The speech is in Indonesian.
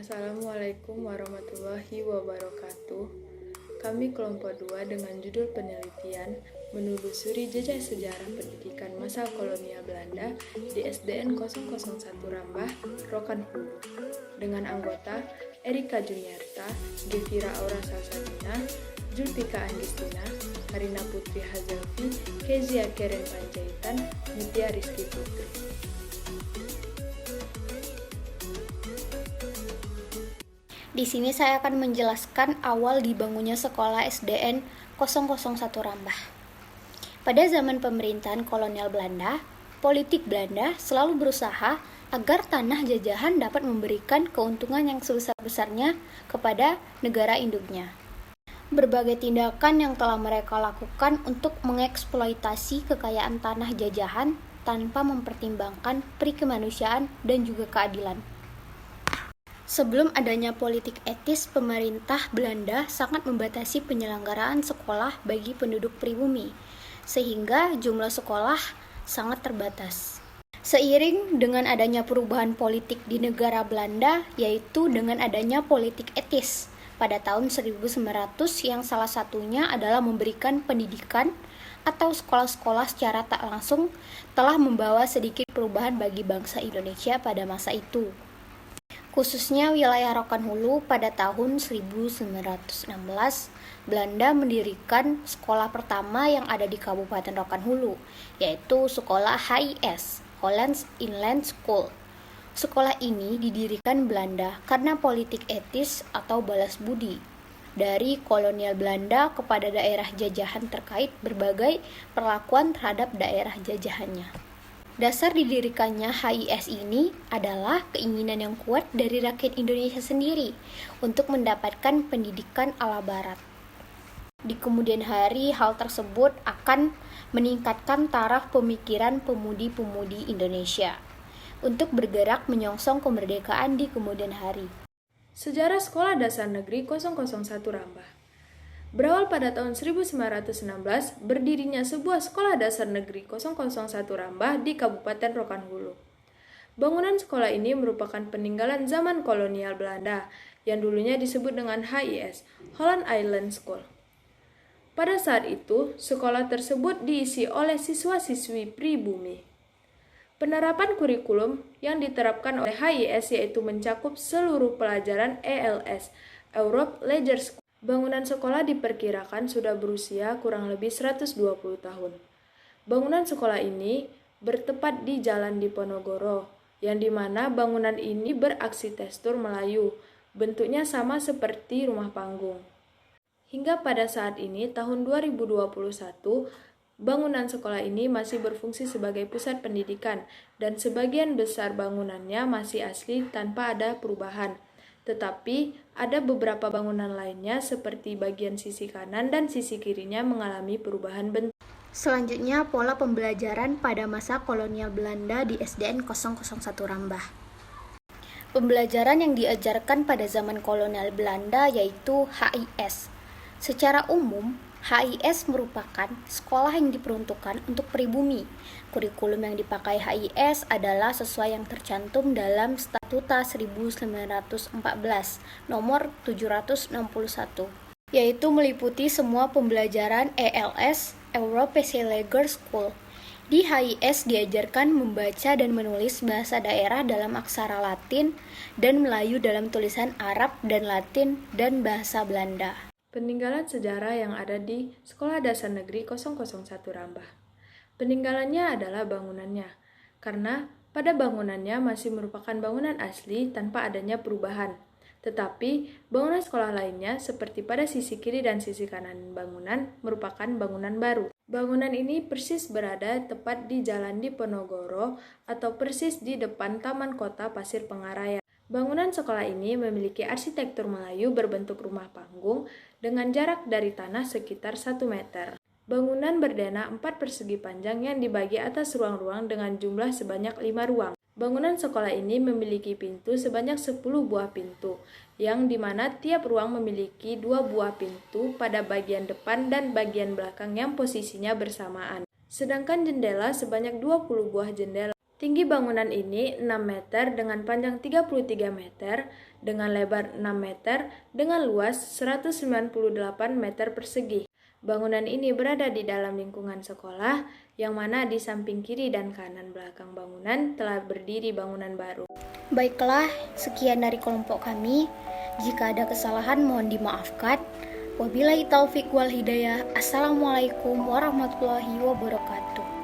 Assalamualaikum warahmatullahi wabarakatuh. Kami kelompok 2 dengan judul penelitian menelusuri jejak sejarah pendidikan masa kolonial Belanda di SDN 001 Rambah, Rokan Hulu dengan anggota Erika Juniarta, Gevira Aura Salsabina, Julpika Anggistina, Karina Putri Hazelvi, Kezia Keren Panjaitan, Nitya Rizky Putri. Di sini saya akan menjelaskan awal dibangunnya sekolah SDN 001 Rambah. Pada zaman pemerintahan kolonial Belanda, politik Belanda selalu berusaha agar tanah jajahan dapat memberikan keuntungan yang sebesar-besarnya kepada negara induknya. Berbagai tindakan yang telah mereka lakukan untuk mengeksploitasi kekayaan tanah jajahan tanpa mempertimbangkan perikemanusiaan dan juga keadilan. Sebelum adanya politik etis, pemerintah Belanda sangat membatasi penyelenggaraan sekolah bagi penduduk pribumi, sehingga jumlah sekolah sangat terbatas. Seiring dengan adanya perubahan politik di negara Belanda, yaitu dengan adanya politik etis pada tahun 1900 yang salah satunya adalah memberikan pendidikan atau sekolah-sekolah secara tak langsung telah membawa sedikit perubahan bagi bangsa Indonesia pada masa itu. Khususnya wilayah Rokan Hulu pada tahun 1916, Belanda mendirikan sekolah pertama yang ada di Kabupaten Rokan Hulu, yaitu sekolah HIS, Hollands Inland School. Sekolah ini didirikan Belanda karena politik etis atau balas budi dari kolonial Belanda kepada daerah jajahan terkait berbagai perlakuan terhadap daerah jajahannya. Dasar didirikannya HIS ini adalah keinginan yang kuat dari rakyat Indonesia sendiri untuk mendapatkan pendidikan ala barat. Di kemudian hari, hal tersebut akan meningkatkan taraf pemikiran pemudi-pemudi Indonesia untuk bergerak menyongsong kemerdekaan di kemudian hari. Sejarah Sekolah Dasar Negeri 001 Rambah. Berawal pada tahun 1916, berdirinya sebuah sekolah dasar negeri 001 Rambah di Kabupaten Rokan Hulu. Bangunan sekolah ini merupakan peninggalan zaman kolonial Belanda yang dulunya disebut dengan HIS, Holland Island School. Pada saat itu, sekolah tersebut diisi oleh siswa-siswi pribumi. Penerapan kurikulum yang diterapkan oleh HIS yaitu mencakup seluruh pelajaran ELS, Europe Leisure School. Bangunan sekolah diperkirakan sudah berusia kurang lebih 120 tahun. Bangunan sekolah ini bertepat di Jalan Diponegoro, yang dimana bangunan ini berarsitektur Melayu, bentuknya sama seperti rumah panggung. Hingga pada saat ini, tahun 2021, bangunan sekolah ini masih berfungsi sebagai pusat pendidikan, dan sebagian besar bangunannya masih asli tanpa ada perubahan. Tetapi ada beberapa bangunan lainnya seperti bagian sisi kanan dan sisi kirinya mengalami perubahan bentuk. Selanjutnya, pola pembelajaran pada masa kolonial Belanda di SDN 001 Rambah. Pembelajaran yang diajarkan pada zaman kolonial Belanda yaitu HIS. Secara umum, HIS merupakan sekolah yang diperuntukkan untuk pribumi. Kurikulum yang dipakai HIS adalah sesuai yang tercantum dalam Statuta 1914 nomor 761, yaitu meliputi semua pembelajaran ELS, European Leisure School. Di HIS diajarkan membaca dan menulis bahasa daerah dalam aksara Latin dan Melayu dalam tulisan Arab dan Latin dan bahasa Belanda. Peninggalan sejarah yang ada di Sekolah Dasar Negeri 001 Rambah. Peninggalannya adalah bangunannya, karena pada bangunannya masih merupakan bangunan asli tanpa adanya perubahan. Tetapi bangunan sekolah lainnya seperti pada sisi kiri dan sisi kanan bangunan merupakan bangunan baru. Bangunan ini persis berada tepat di Jalan Diponegoro atau persis di depan Taman Kota Pasir Pengaraya. Bangunan sekolah ini memiliki arsitektur Melayu berbentuk rumah panggung dengan jarak dari tanah sekitar 1 meter. Bangunan berdena 4 persegi panjang yang dibagi atas ruang-ruang dengan jumlah sebanyak 5 ruang. Bangunan sekolah ini memiliki pintu sebanyak 10 buah pintu, yang dimana tiap ruang memiliki 2 buah pintu pada bagian depan dan bagian belakang yang posisinya bersamaan. Sedangkan jendela sebanyak 20 buah jendela. Tinggi bangunan ini 6 meter dengan panjang 33 meter, dengan lebar 6 meter, dengan luas 198 meter persegi. Bangunan ini berada di dalam lingkungan sekolah, yang mana di samping kiri dan kanan belakang bangunan telah berdiri bangunan baru. Baiklah, sekian dari kelompok kami. Jika ada kesalahan mohon dimaafkan. Wabillahi taufik wal hidayah. Assalamualaikum warahmatullahi wabarakatuh.